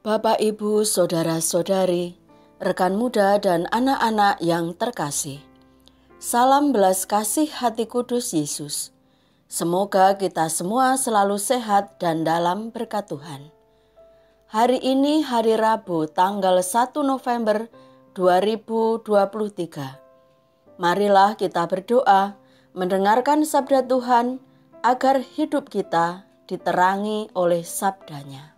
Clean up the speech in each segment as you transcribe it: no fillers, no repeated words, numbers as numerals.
Bapak, Ibu, Saudara-saudari, rekan muda dan anak-anak yang terkasih. Salam belas kasih hati kudus Yesus. Semoga kita semua selalu sehat dan dalam berkat Tuhan. Hari ini hari Rabu tanggal 1 November 2023. Marilah kita berdoa mendengarkan sabda Tuhan agar hidup kita diterangi oleh sabdanya.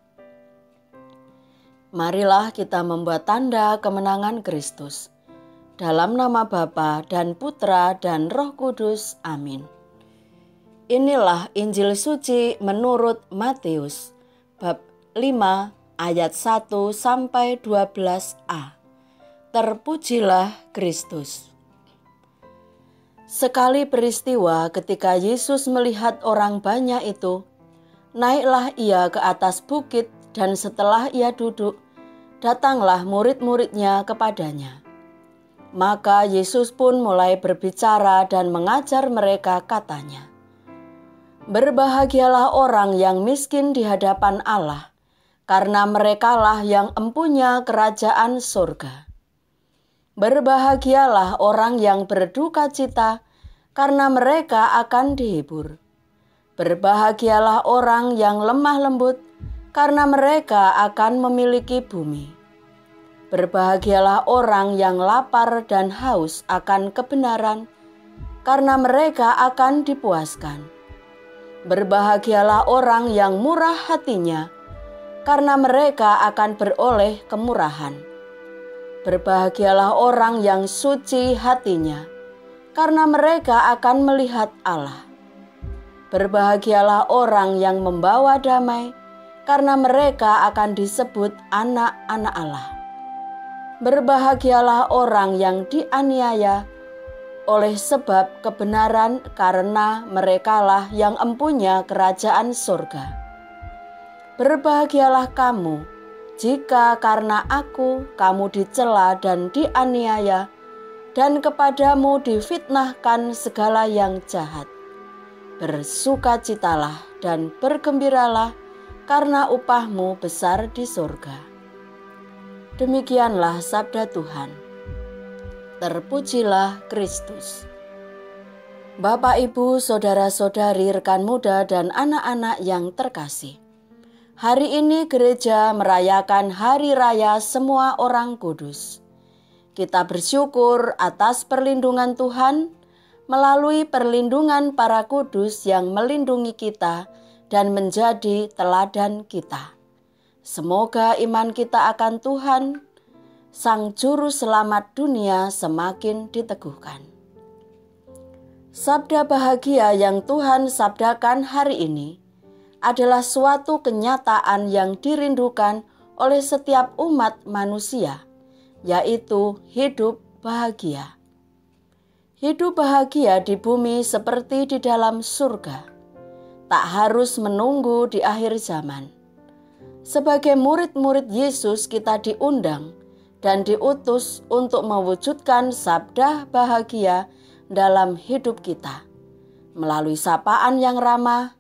Marilah kita membuat tanda kemenangan Kristus. Dalam nama Bapa dan Putra dan Roh Kudus. Amin. Inilah Injil suci menurut Matius, bab 5 ayat 1 sampai 12a. Terpujilah Kristus. Sekali peristiwa ketika Yesus melihat orang banyak itu, naiklah ia ke atas bukit dan setelah ia duduk, datanglah murid-muridnya kepadanya. Maka Yesus pun mulai berbicara dan mengajar mereka, katanya, "Berbahagialah orang yang miskin di hadapan Allah, karena merekalah yang empunya kerajaan surga. Berbahagialah orang yang berduka cita, karena mereka akan dihibur. Berbahagialah orang yang lemah lembut, karena mereka akan memiliki bumi. Berbahagialah orang yang lapar dan haus akan kebenaran, karena mereka akan dipuaskan. Berbahagialah orang yang murah hatinya, karena mereka akan beroleh kemurahan. Berbahagialah orang yang suci hatinya, karena mereka akan melihat Allah. Berbahagialah orang yang membawa damai, karena mereka akan disebut anak-anak Allah. Berbahagialah orang yang dianiaya oleh sebab kebenaran, karena merekalah yang empunya kerajaan surga. Berbahagialah kamu jika karena aku kamu dicela dan dianiaya, dan kepadamu difitnahkan segala yang jahat. Bersukacitalah dan bergembiralah, karena upahmu besar di surga." Demikianlah sabda Tuhan. Terpujilah Kristus. Bapak, Ibu, Saudara-saudari, rekan muda dan anak-anak yang terkasih. Hari ini gereja merayakan Hari Raya Semua Orang Kudus. Kita bersyukur atas perlindungan Tuhan melalui perlindungan para kudus yang melindungi kita dan menjadi teladan kita. Semoga iman kita akan Tuhan, Sang Juru Selamat dunia, semakin diteguhkan. Sabda bahagia yang Tuhan sabdakan hari ini adalah suatu kenyataan yang dirindukan oleh setiap umat manusia, yaitu hidup bahagia. Hidup bahagia di bumi seperti di dalam surga. Tak harus menunggu di akhir zaman. Sebagai murid-murid Yesus, kita diundang dan diutus untuk mewujudkan sabda bahagia dalam hidup kita. Melalui sapaan yang ramah,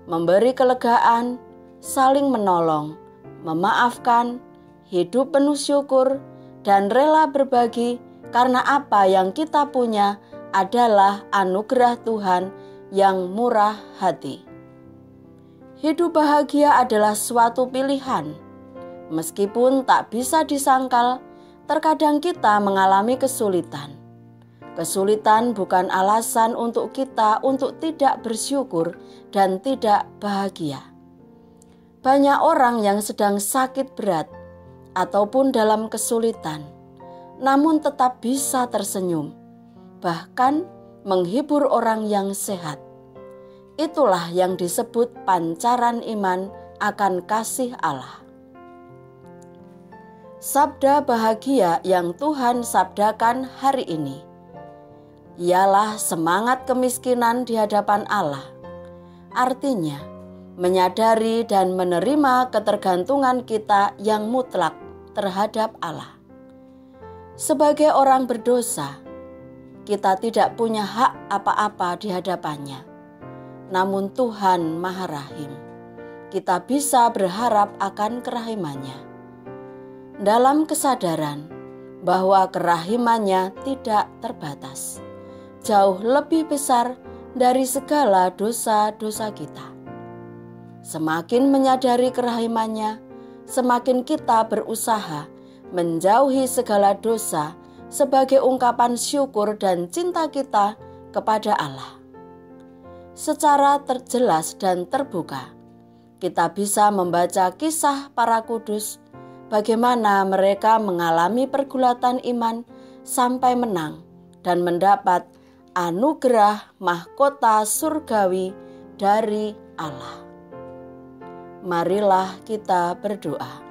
memberi kelegaan, saling menolong, memaafkan, hidup penuh syukur, dan rela berbagi karena apa yang kita punya adalah anugerah Tuhan yang murah hati. Hidup bahagia adalah suatu pilihan. Meskipun tak bisa disangkal, terkadang kita mengalami kesulitan. Kesulitan bukan alasan untuk kita untuk tidak bersyukur dan tidak bahagia. Banyak orang yang sedang sakit berat ataupun dalam kesulitan, namun tetap bisa tersenyum, bahkan menghibur orang yang sehat. Itulah yang disebut pancaran iman akan kasih Allah. Sabda bahagia yang Tuhan sabdakan hari ini ialah semangat kemiskinan di hadapan Allah. Artinya, menyadari dan menerima ketergantungan kita yang mutlak terhadap Allah. Sebagai orang berdosa, kita tidak punya hak apa-apa di hadapannya. Namun Tuhan Maha Rahim. Kita bisa berharap akan kerahimannya. dalam kesadaran bahwa kerahimannya tidak terbatas, jauh lebih besar dari segala dosa-dosa kita. Semakin menyadari kerahimannya, semakin kita berusaha menjauhi segala dosa sebagai ungkapan syukur dan cinta kita kepada Allah. Secara terjelas dan terbuka, kita bisa membaca kisah para kudus, bagaimana mereka mengalami pergulatan iman sampai menang dan mendapat anugerah mahkota surgawi dari Allah. Marilah kita berdoa.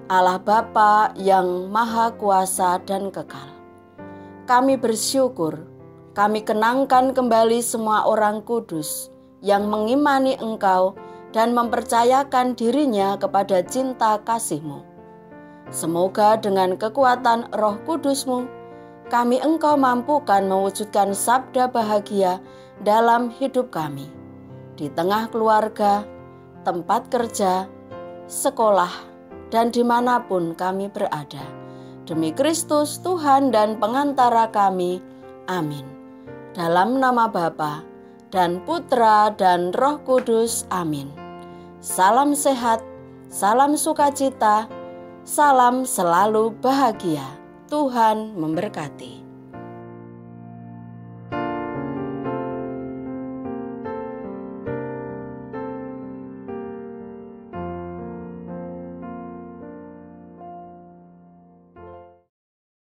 Allah Bapa yang Maha Kuasa dan Kekal, kami bersyukur, kami kenangkan kembali semua orang kudus yang mengimani Engkau dan mempercayakan dirinya kepada cinta kasih-Mu. Semoga dengan kekuatan Roh Kudus-Mu, kami Engkau mampukan mewujudkan sabda bahagia dalam hidup kami, di tengah keluarga, tempat kerja, sekolah, dan dimanapun kami berada. Demi Kristus Tuhan dan pengantara kami. Amin. Dalam nama Bapa dan Putra dan Roh Kudus. Amin. Salam sehat, salam sukacita, salam selalu bahagia. Tuhan memberkati.